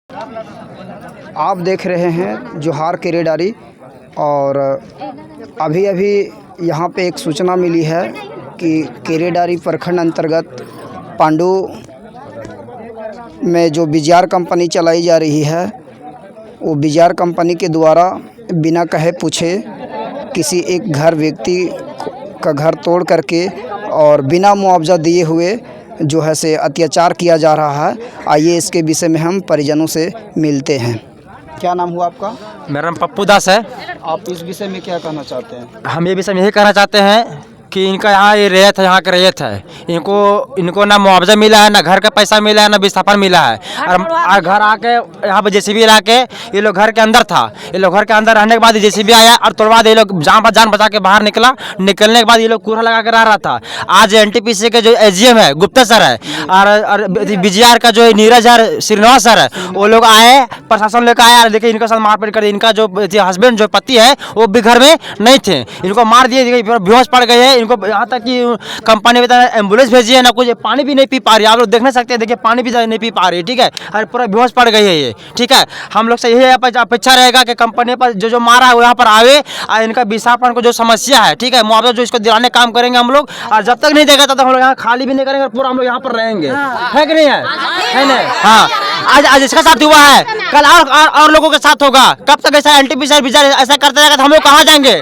आप देख रहे हैं जोहार केरेडारी और अभी यहाँ पे एक सूचना मिली है कि केरेडारी प्रखंड अंतर्गत पांडू में जो बिजार कंपनी चलाई जा रही है, वो बिजार कंपनी के द्वारा बिना कहे पूछे किसी एक व्यक्ति का घर तोड़ करके और बिना मुआवजा दिए हुए जो है से अत्याचार किया जा रहा है। आइए इसके विषय में हम परिजनों से मिलते हैं। क्या नाम हुआ आपका? मेरा नाम पप्पू दास है। आप इस विषय में क्या कहना चाहते हैं? हम ये विषय में यही कहना चाहते हैं कि इनका यहाँ ये रैयत है, यहाँ का रैयत है। इनको ना मुआवजा मिला है, ना घर का पैसा मिला है, ना विस्थापन मिला है। और घर आके यहाँ पे जेसीबी ला के ये लोग घर के अंदर था। ये लोग घर के अंदर रहने के बाद जेसीबी आया और तोड़वा दे। ये लोग जान बचा के बाहर निकलने के बाद ये लोग कूड़ा लगा के रह रहा था। आज एनटीपीसी के जो एजीएम है गुप्ता सर है और बीजीआर का जो नीरज है श्रीनिवास सर है, वो लोग आए, प्रशासन लेकर आया। देखिए इनके साथ मारपीट कर दी। इनका जो हस्बैंड जो पति है वो भी घर में नहीं थे, इनको मार दिए, बेहोश पड़ गए हैं। इनको यहाँ तक कि कंपनी में एम्बुलेंस भेजी है, ना कुछ पानी भी नहीं पी पा रही है। आप लोग देख नहीं सकते हैं, देखिए पानी भी नहीं पी पा रही है। ठीक है, और पूरा बेहोश पड़ गई है ये। ठीक है, हम लोग से यही अपेक्षा रहेगा कि कंपनी पर जो मारा है वो यहाँ पर आवे और इनका विस्थापन को जो समस्या है, ठीक है, मुआवजा जो इसको दिलाने काम करेंगे हम लोग। और जब तक नहीं देगा तब तक हम लोग यहाँ खाली भी नहीं करेंगे, पूरा हम लोग यहाँ पर रहेंगे। है कि नहीं है नहीं? हाँ, आज इसका साथ हुआ है, कल और लोगों के साथ होगा। कब तक ऐसा एनटीपीसी ऐसा करते रहेगा तो हम लोग कहाँ जाएंगे?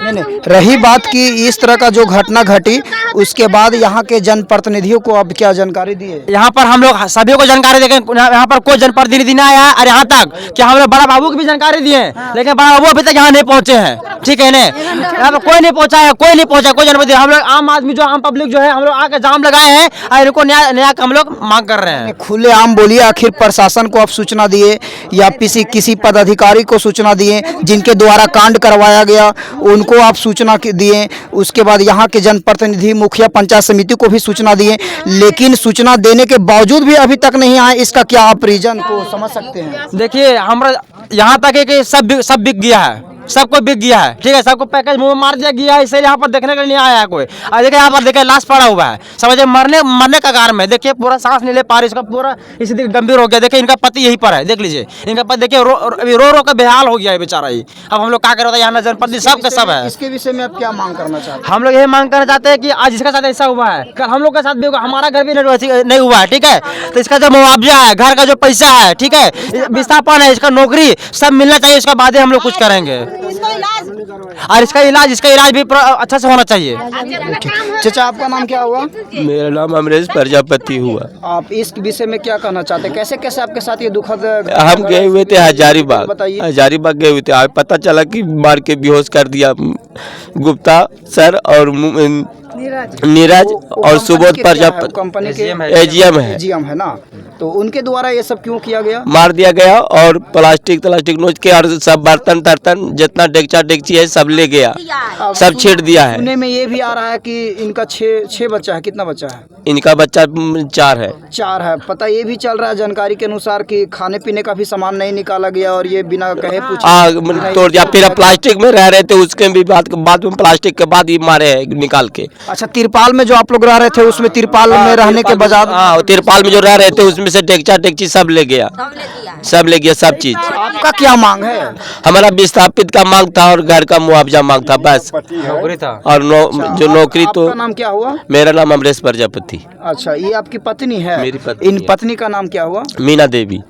रही बात की इस तरह का जो घटना घटी, उसके बाद यहाँ के जनप्रतिनिधियों को अब क्या जानकारी दी है? यहाँ पर हम लोग सभी को जानकारी देंगे। यहाँ पर कोई जनप्रतिनिधि नहीं आया है और यहाँ तक कि हम लोग बड़ा बाबू की भी जानकारी दिए, लेकिन बड़ा बाबू अभी तक यहाँ नहीं पहुँचे हैं। ठीक है, यहाँ पर कोई नहीं पहुँचा है, कोई जनप्रतिनिधि। हम लोग आम आदमी जो आम पब्लिक जो है, हम लोग आके जाम लगाए हैं और इनको न्याय हम लोग मांग कर रहे हैं। खुले आम बोलिए, आखिर प्रशासन को आप सूचना दिए या किसी पदाधिकारी को सूचना दिए जिनके द्वारा कांड करवाया गया, उनको आप सूचना दिए? उसके बाद यहाँ के जनप्रतिनिधि, मुखिया, पंचायत समिति को भी सूचना दिए, लेकिन सूचना देने के बावजूद भी अभी तक नहीं आए। इसका क्या आप रीजन को समझ सकते हैं? देखिए, हमारा यहाँ तक है कि सब बिक गया है, सबको बिक गया है। ठीक है, सबको पैकेज मुंह में मार दिया गया है, इसलिए यहाँ पर देखने के लिए नहीं आया है कोई। और देखिए यहाँ पर देखिए लाश पड़ा हुआ है, समझिए मरने का कार में। देखिए पूरा सांस नहीं ले पा रही, इसका पूरा स्थिति गंभीर हो गया। देखिए इनका पति यहीं पर है, देख लीजिए इनका पति। देखिए रो के बेहाल हो गया है बेचारा ही। अब हम लोग क्या करें? यहाँ जनप्रतिनिधि सब का सब है। इसके विषय में आप क्या मांग करना चाहते हैं? हम लोग यही मांग करना चाहते हैं कि आज इसके साथ ऐसा हुआ है, कल हम लोग के साथ भी होगा। हमारा घर भी नहीं हुआ है, ठीक है, तो इसका जो मुआवजा है, घर का जो पैसा है, ठीक है, विस्थापन है, इसका नौकरी सब मिलना चाहिए। उसके बाद ही हम लोग कुछ करेंगे और इसका इलाज भी अच्छा से होना चाहिए। चाचा, आपका नाम क्या हुआ? मेरा नाम अमरेश प्रजापति हुआ। आप इस विषय में क्या कहना चाहते हैं? कैसे आपके साथ ये दुखद? हम गए हुए थे हजारीबाग, बताइए। गए हुए थे। पता चला कि मार के बेहोश कर दिया गुप्ता सर और नीरज और सुबोध प्रजापति। कंपनी के एजीएम है ना, तो उनके द्वारा ये सब क्यों किया गया? मार दिया गया और प्लास्टिक नोच के और सब बर्तन जितना डेगची है सब ले गया, सब छेड़ दिया है। सुनने में ये भी आ रहा है कि इनका 6 बच्चा है। कितना बच्चा है? इनका बच्चा 4 है। 4 है। पता ये भी चल रहा है जानकारी के अनुसार कि खाने पीने का भी सामान नहीं निकाला गया और ये बिना कहे पूछे तोड़ दिया। फिर प्लास्टिक में रह रहे थे, उसके भी बाद में प्लास्टिक के बाद ही मारे है निकाल के। अच्छा, तिरपाल में जो आप लोग रह रहे थे, उसमें तिरपाल में रहने के बजाय तिरपाल में जो रह रहे थे उसमें से डेगची सब ले गया, सब चीज। आपका क्या मांग है? हमारा विस्थापित का मांग था और घर का मुआवजा मांग था, बस। नौकरी था और जो नौकरी। तो आपका नाम क्या हुआ? मेरा नाम अमरेश प्रजापति। अच्छा, ये आपकी पत्नी है? मेरी पत्नी। इन पत्नी का नाम क्या हुआ? मीना देवी।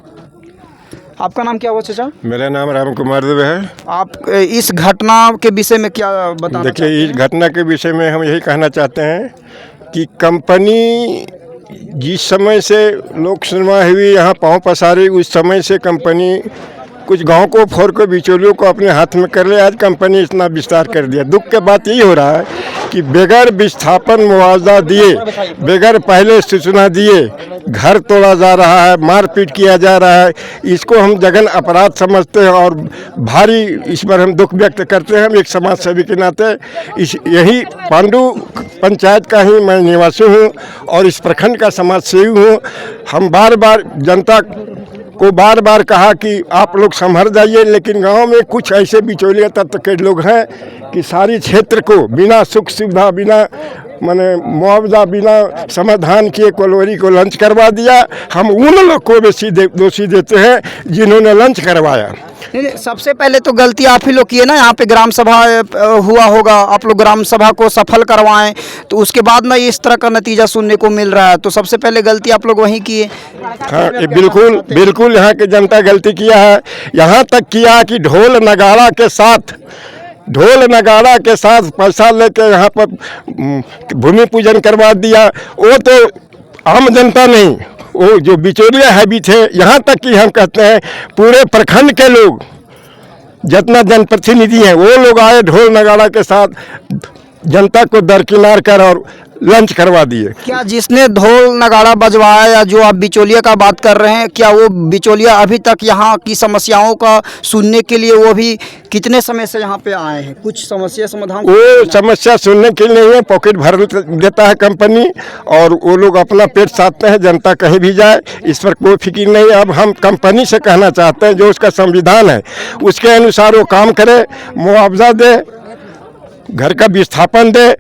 आपका नाम क्या हुआ चाचा? मेरा नाम राम कुमार देव है। आप इस घटना के विषय में क्या बताना चाहते हैं? देखिए, इस घटना के विषय में हम यही कहना चाहते हैं कि कंपनी जिस समय से लोक सुनवाई हुई, यहाँ पाँव पसारी, उस समय से कंपनी कुछ गांव को फोड़ कर बिचौलियों को अपने हाथ में कर ले। आज कंपनी इतना विस्तार कर दिया। दुख के बात यही हो रहा है कि बगैर विस्थापन मुआवजा दिए, बगैर पहले सूचना दिए घर तोड़ा जा रहा है, मारपीट किया जा रहा है। इसको हम जघन्य अपराध समझते हैं और भारी इस पर हम दुख व्यक्त करते हैं। हम एक समाज सेवी के नाते यही पांडू पंचायत का ही मैं निवासी हूँ और इस प्रखंड का समाज सेवी हूँ। हम बार जनता को बार कहा कि आप लोग संभल जाइए, लेकिन गांव में कुछ ऐसे बिचौलिया तत्व के लोग हैं कि सारी क्षेत्र को बिना सुख सुविधा, बिना मैंने मुआवजा बिना समाधान किए कोलोरी को लंच करवा दिया। हम उन लोग को बेसी दोषी देते हैं जिन्होंने लंच करवाया। नहीं, सबसे पहले तो गलती आप ही लोग की है ना। यहाँ पे ग्राम सभा हुआ होगा, आप लोग ग्राम सभा को सफल करवाएं, तो उसके बाद ना इस तरह का नतीजा सुनने को मिल रहा है। तो सबसे पहले गलती आप लोग वहीं की है। हाँ, ये बिल्कुल बिल्कुल यहाँ की जनता गलती किया है। यहाँ तक किया कि ढोल नगाड़ा के साथ पैसा लेके यहाँ पर भूमि पूजन करवा दिया। वो तो आम जनता नहीं, वो जो बिचौलिया है भी थे। यहाँ तक कि हम कहते हैं पूरे प्रखंड के लोग, जितना जनप्रतिनिधि हैं, वो लोग आए ढोल नगाड़ा के साथ जनता को दरकिनार कर और लंच करवा दिए। क्या जिसने ढोल नगाड़ा बजवाया या जो आप बिचौलिया का बात कर रहे हैं, क्या वो बिचौलिया अभी तक यहाँ की समस्याओं का सुनने के लिए वो भी कितने समय से यहाँ पे आए हैं? कुछ समस्या समाधान वो समस्या सुनने के लिए नहीं है, पॉकेट भर देता है कंपनी और वो लोग अपना पेट साधते हैं। जनता कहीं भी जाए इस पर कोई फिक्र नहीं। अब हम कंपनी से कहना चाहते हैं जो उसका संविधान है उसके अनुसार वो काम करे, मुआवजा दे, घर का विस्थापन दे।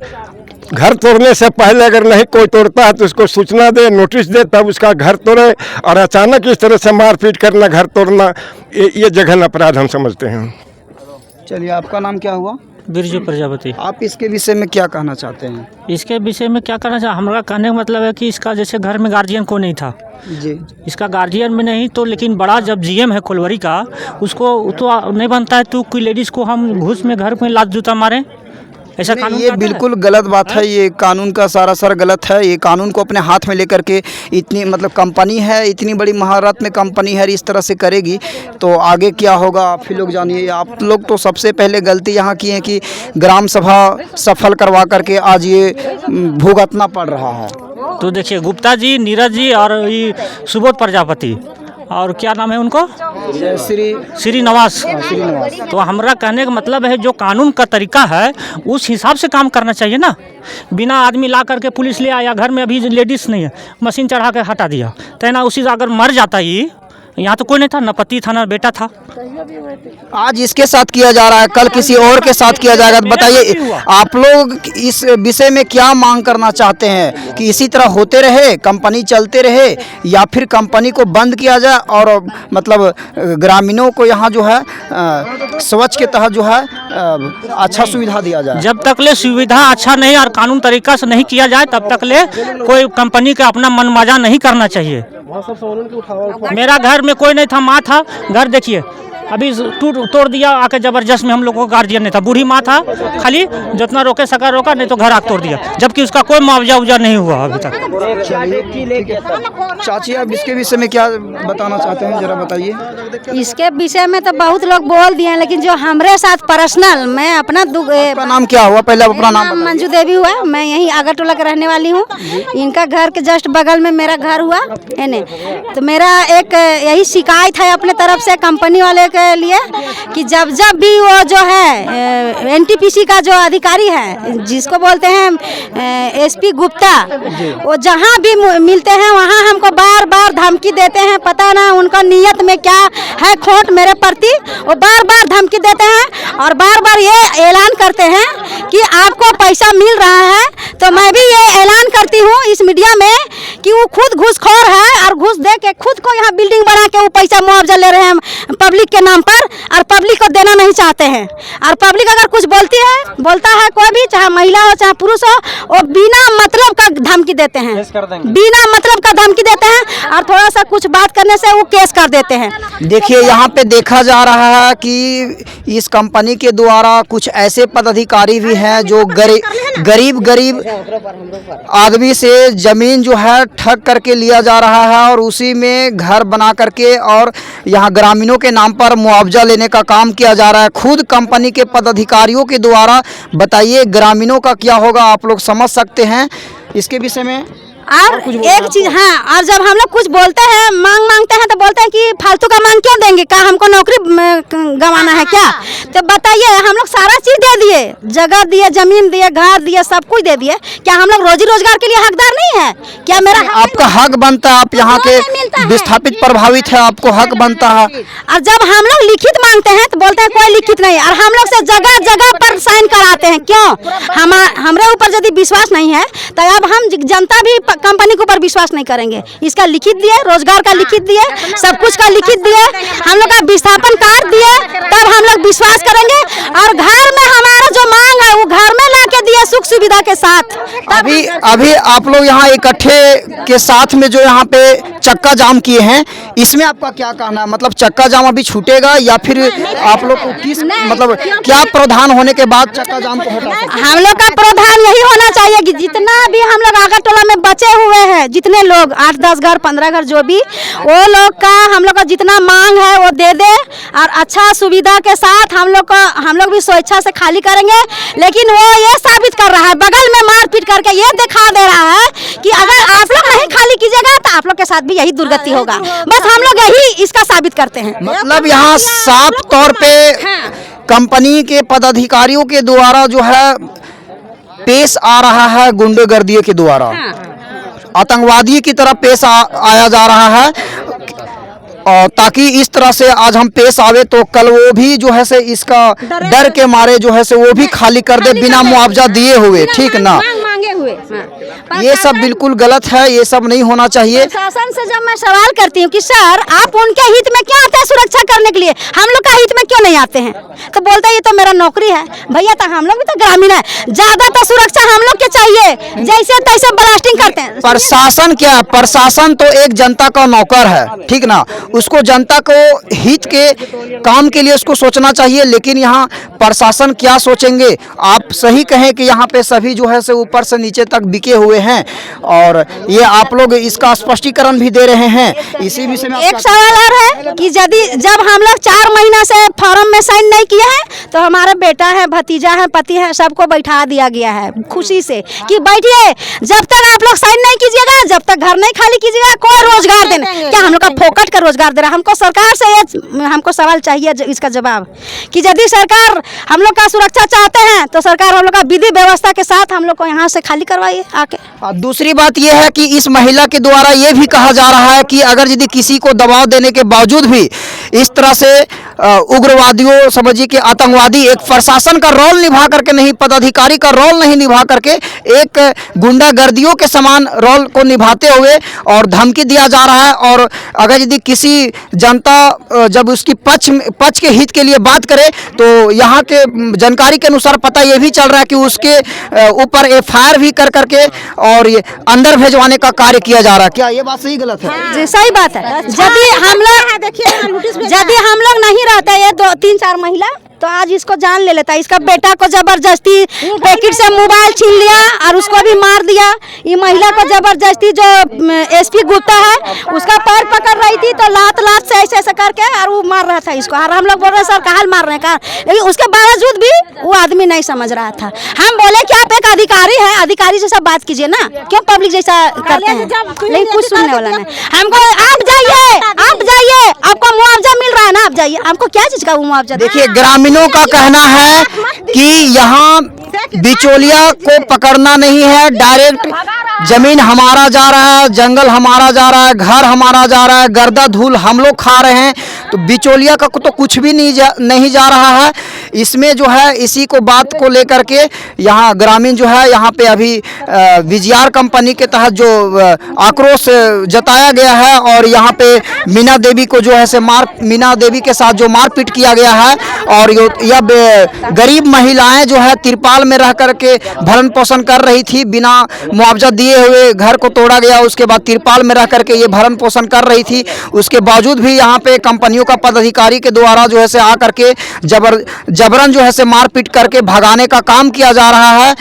घर तोड़ने से पहले अगर नहीं कोई तोड़ता है तो उसको सूचना दे, नोटिस दे, तब उसका घर तोड़े। और अचानक इस तरह से मारपीट करना, घर तोड़ना, ये जघन अपराध हम समझते हैं। चलिए, आपका नाम क्या हुआ? बिरजू प्रजापति। आप इसके विषय में क्या कहना चाहते हैं? इसके विषय में क्या करना चाहिए? हमारा कहने का मतलब है कि इसका जैसे घर में गार्जियन को नहीं था जी, इसका गार्जियन में नहीं तो, लेकिन बड़ा जब जीएम है कोलवरी का, उसको तो नहीं बनता है तो कोई लेडीज़ को हम घूस में घर में लात जूता मारें, ऐसा कानून ये बिल्कुल गलत बात है। ये कानून का सारा गलत है। ये कानून को अपने हाथ में लेकर के इतनी मतलब कंपनी है, इतनी बड़ी महारत में कंपनी है, इस तरह से करेगी तो आगे क्या होगा आप ही लोग जानिए। आप लोग तो सबसे पहले गलती यहाँ की है कि ग्राम सभा सफल करवा करके आज ये भुगतना पड़ रहा है। तो देखिए, गुप्ता जी, नीरज जी और ये सुबोध प्रजापति और क्या नाम है उनको, श्रीनिवास। तो हमारा कहने का मतलब है जो कानून का तरीका है उस हिसाब से काम करना चाहिए ना। बिना आदमी ला करके पुलिस ले आया, घर में अभी लेडीज़ नहीं है, मशीन चढ़ा के हटा दिया, तो ना उसी से अगर मर जाता ही, यहाँ तो कोई नहीं था, न पति था न बेटा था। आज इसके साथ किया जा रहा है, कल किसी और के साथ किया जाएगा। तो बताइए आप लोग इस विषय में क्या मांग करना चाहते हैं कि इसी तरह होते रहे, कंपनी चलते रहे, या फिर कंपनी को बंद किया जाए और मतलब ग्रामीणों को यहाँ जो है स्वच्छ के तहत जो है अच्छा सुविधा दिया जाए? जब तक ले सुविधा अच्छा नहीं और कानून तरीका से नहीं किया जाए तब तक ले कोई कंपनी का अपना मनमाजा नहीं करना चाहिए। मेरा घर में कोई नहीं था, माँ था, घर देखिए अभी तोड़ दिया आके जबरदस्त में। हम लोगों का गार्जियन नहीं था, बूढ़ी माँ था, खाली जितना रोके सका रोका, नहीं तो घर आके तोड़ दिया, जबकि उसका कोई मुआवजा उवजा नहीं हुआ अभी तक। चाची, आप इसके विषय में क्या बताना चाहते हैं, जरा बताइए। इसके विषय में तो बहुत लोग बोल दिए हैं, लेकिन जो हमारे साथ पर्सनल, मैं अपना आपका नाम क्या हुआ? पहले अपना नाम। मंजू देवी हुआ, मैं यहीं आगर टोला के रहने वाली हूँ। इनका घर के जस्ट बगल में मेरा घर हुआ है ने। तो मेरा एक यही शिकायत है अपने तरफ से कंपनी वाले के लिए कि जब भी वो जो है एनटीपीसी का जो अधिकारी है, जिसको बोलते हैं एसपी गुप्ता, वो जहाँ भी मिलते हैं वहाँ हमको बार बार धमकी देते हैं। पता ना उनका नीयत में क्या है खोट मेरे प्रति, वो बार बार धमकी देते हैं और बार बार ये ऐलान करते हैं कि आपको पैसा मिल रहा है। तो मैं भी ये ऐलान करती हूँ इस मीडिया में कि वो खुद घूसखोर है और घूस दे के खुद को यहाँ बिल्डिंग बना के वो पैसा मुआवजा ले रहे हैं पब्लिक के नाम पर, और पब्लिक को देना नहीं चाहते हैं। और पब्लिक अगर कुछ बोलता है कोई भी, चाहे महिला हो चाहे पुरुष हो, वो बिना मतलब का धमकी देते हैं, बिना मतलब का धमकी देते हैं और थोड़ा सा कुछ बात करने से वो केस कर देते हैं। देखिए, यहाँ पे देखा जा रहा है कि इस कंपनी के द्वारा कुछ ऐसे पदाधिकारी भी हैं जो गरीब आदमी से ज़मीन जो है ठग करके लिया जा रहा है और उसी में घर बना करके और यहाँ ग्रामीणों के नाम पर मुआवजा लेने का काम किया जा रहा है, खुद कंपनी के पदाधिकारियों के द्वारा। बताइए ग्रामीणों का क्या होगा, आप लोग समझ सकते हैं इसके विषय में। और एक चीज, हाँ, और जब हम लोग कुछ बोलते हैं, मांगते हैं, तो बोलते हैं कि फालतू का मांग क्यों देंगे, क्या हमको नौकरी गंवाना है क्या? तो बताइए, हम लोग सारा चीज दे दिए, जगह दिए, जमीन दिए, घर दिए, सब कुछ दे दिए, क्या हम लोग रोजी रोजगार के लिए हकदार नहीं है क्या? मेरा आपका हक बनता है, आप यहाँ के विस्थापित प्रभावित है, आपको हक बनता है। और जब हम लोग लिखित मांगते हैं तो बोलते हैं कोई लिखित नहीं, और हम लोग से जगह जगह पर साइन कराते हैं। क्यों? हमारे ऊपर यदि विश्वास नहीं है तो अब हम जनता भी कंपनी के ऊपर विश्वास नहीं करेंगे। इसका लिखित दिए, रोजगार का लिखित दिए, सब कुछ का लिखित दिए, हम लोग का विस्थापन कार्ड दिए, तब हम लोग विश्वास करेंगे। और घर में हमारा जो मांग है वो घर में लाके दिए, सुख सुविधा के साथ। अभी आप लोग यहाँ इकट्ठे के साथ में जो यहाँ पे चक्का जाम किए हैं, इसमें आपका क्या कहना है? मतलब चक्का जाम अभी छूटेगा या फिर आप लोग को किस मतलब क्या प्रावधान होने के बाद चक्का जाम को हटा सकते हैं? हम लोग का प्रावधान यही होना चाहिए कि जितना भी हम लोग आगर टोला में बचे हुए हैं, जितने लोग 8-10 घर 15 घर जो भी, वो लोग का हम लोग का जितना मांग है वो दे दे, और अच्छा सुविधा के साथ हम लोग भी स्वेच्छा से खाली करेंगे। लेकिन वो ये साबित कर रहा है, बगल में मारपीट करके ये दिखा दे रहा है कि अगर आप लोग नहीं खाली कीजिएगा तो आप लोग के साथ भी यही दुर्गति होगा। बस हम लोग यही इसका साबित करते हैं। मतलब यहाँ साफ तौर पे कंपनी के पदाधिकारियों के द्वारा जो है पेश आ रहा है, गुंडागर्दी के द्वारा आतंकवादी की तरह पेश आया जा रहा है, और ताकि इस तरह से आज हम पेश आवे तो कल वो भी जो है से इसका डर के मारे जो है से वो भी खाली कर दे बिना मुआवजा दिए हुए, ठीक ना? मांगे हुए। ये सब बिल्कुल गलत है, ये सब नहीं होना चाहिए। प्रशासन से जब मैं सवाल करती हूँ कि सर आप उनके हित में क्यों आते हैं सुरक्षा करने के लिए, हम लोग का हित में क्यों नहीं आते हैं, तो बोलते हैं ये तो मेरा नौकरी है। भैया तो हम लोग भी तो ग्रामीण है, ज्यादा तो सुरक्षा हम लोग के चाहिए, जैसे तैसे ब्लास्टिंग करते हैं। प्रशासन क्या है? प्रशासन तो एक जनता का नौकर है, ठीक ना? उसको जनता को हित के काम के लिए उसको सोचना चाहिए। लेकिन यहाँ प्रशासन क्या सोचेंगे? आप सही कहें कि यहाँ पे सभी जो है से ऊपर से नीचे तक बिके हुए हैं, और ये आप लोग इसका स्पष्टीकरण भी दे रहे हैं। इसी विषय में एक सवाल और है कि जब हम लोग 4 महीना से फॉर्म में साइन नहीं किए हैं तो हमारा बेटा है, भतीजा है, पति है, सबको बैठा दिया गया है खुशी से कि बैठिए, जब तक आप लोग साइन नहीं कीजिएगा, जब तक घर नहीं खाली कीजिएगा, कोई रोजगार देना। क्या हम लोग का फोकट का रोजगार दे रहा? हमको सरकार से हमको सवाल चाहिए इसका जवाब कि यदि सरकार हम लोग का सुरक्षा चाहते हैं तो सरकार हम लोग का विधि व्यवस्था के साथ हम लोग को यहाँ से खाली करवाइए आके। दूसरी बात यह है कि इस महिला के द्वारा ये भी कहा जा रहा है कि अगर यदि किसी को दबाव देने के बावजूद भी इस तरह से उग्रवादियों समझिए कि आतंकवादी एक प्रशासन का रोल निभा करके नहीं, पदाधिकारी का रोल नहीं निभा करके एक गुंडागर्दियों के समान रोल को निभाते हुए और धमकी दिया जा रहा है। और अगर यदि किसी जनता जब उसकी पक्ष के हित के लिए बात करे तो यहाँ के जानकारी के अनुसार पता ये भी चल रहा है कि उसके ऊपर FIR भी कर करके और ये अंदर भेजवाने का कार्य किया जा रहा है। क्या ये बात सही गलत है? जी सही बात है। यदि हम लोग नहीं रहते ये 2-3-4 महिला तो आज इसको जान ले लेता। इसका बेटा को जबरदस्ती पैकेट से मोबाइल छीन लिया और उसको भी मार दिया। ये महिला को जबरदस्ती जो SP गुप्ता है उसका पैर पकड़ रही थी तो लात से ऐसे करके और वो मार रहा था इसको। और हम लोग बोल रहे सर कहाँ मार रहे हैं, लेकिन उसके बावजूद भी वो आदमी नहीं समझ रहा था। हम बोले कि आप एक अधिकारी है, अधिकारी जैसा बात कीजिए ना, क्यों पब्लिक जैसा करते हैं? लेकिन कुछ सुनने वाला नहीं। हमको आप जाइए, आपको मुआवजा मिल रहा है ना, आप जाइए। आपको क्या चीज का मुआवजा? देखिए ग्रामीणों का कहना है कि यहाँ बिचौलिया को पकड़ना नहीं है, डायरेक्ट जमीन हमारा जा रहा है, जंगल हमारा जा रहा है, घर हमारा जा रहा है, गर्दा धूल हम लोग खा रहे हैं, तो बिचौलिया का तो कुछ भी नहीं जा रहा है। इसमें जो है इसी को बात को लेकर के यहाँ ग्रामीण जो है यहाँ पे अभी विजयार कंपनी के तहत जो आक्रोश जताया गया है और यहाँ पे मीना देवी को जो है से मीना देवी के साथ जो मारपीट किया गया है और यह गरीब महिलाएं जो है तिरपाल में रह करके भरण पोषण कर रही थी, बिना मुआवजा दिए हुए घर को तोड़ा गया, उसके बाद तिरपाल में रह करके ये भरण पोषण कर रही थी। उसके बावजूद भी यहाँ पे कंपनियों का पदाधिकारी के द्वारा जो है से आकर के जबरन जो है से मारपीट करके भगाने का काम किया जा रहा है।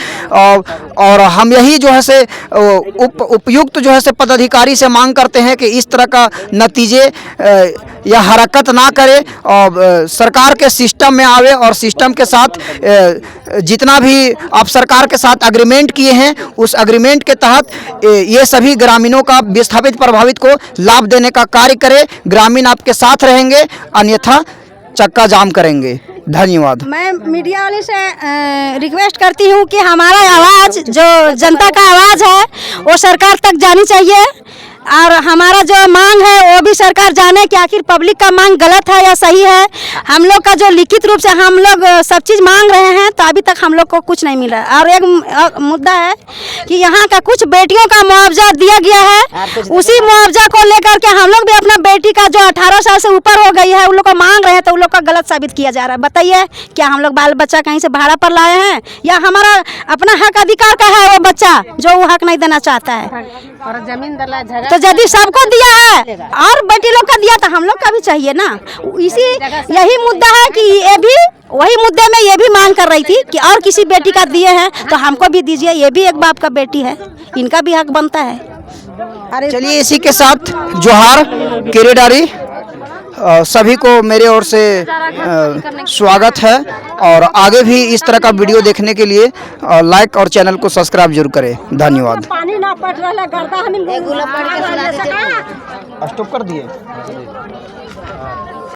और हम यही जो है से उपयुक्त जो है से पदाधिकारी से मांग करते हैं कि इस तरह का नतीजे या हरकत ना करे और सरकार के सिस्टम में आवे और सिस्टम के साथ जितना भी आप सरकार के साथ एग्रीमेंट किए हैं उस एग्रीमेंट के तहत ये सभी ग्रामीणों का विस्थापित प्रभावित को लाभ देने का कार्य करे। ग्रामीण आपके साथ रहेंगे, अन्यथा चक्का जाम करेंगे। धन्यवाद। मैं मीडिया वाले से रिक्वेस्ट करती हूँ कि हमारा आवाज़, जो जनता का आवाज़ है, वो सरकार तक जानी चाहिए और हमारा जो मांग है वो भी सरकार जाने कि आखिर पब्लिक का मांग गलत है या सही है। हम लोग का जो लिखित रूप से हम लोग सब चीज़ मांग रहे हैं तो अभी तक हम लोग को कुछ नहीं मिला। और एक मुद्दा है कि यहाँ का कुछ बेटियों का मुआवजा दिया गया है, उसी मुआवजा को लेकर के हम लोग भी अपना बेटी का जो 18 साल से ऊपर हो गई है उन लोग को मांग रहे हैं तो उन लोग का गलत साबित किया जा रहा है। बताइए, क्या हम लोग बाल बच्चा कहीं से भाड़ा पर लाए हैं या हमारा अपना हक अधिकार का है वो बच्चा जो वो हक नहीं देना चाहता है? और जमीन दला झगड़ा तो यदि सबको दिया है और बेटी लोग का दिया तो हम लोग का भी चाहिए ना। यही मुद्दा है कि ये भी वही मुद्दे में ये भी मांग कर रही थी कि और किसी बेटी का दिए हैं तो हमको भी दीजिए, ये भी एक बाप का बेटी है, इनका भी हक बनता है। चलिए, इसी के साथ जोहार किरेडारी सभी को मेरे ओर से स्वागत है और आगे भी इस तरह का वीडियो देखने के लिए लाइक और चैनल को सब्सक्राइब जरूर करें। धन्यवाद। पानी ना पट रहा करता हम स्टॉप कर दिए।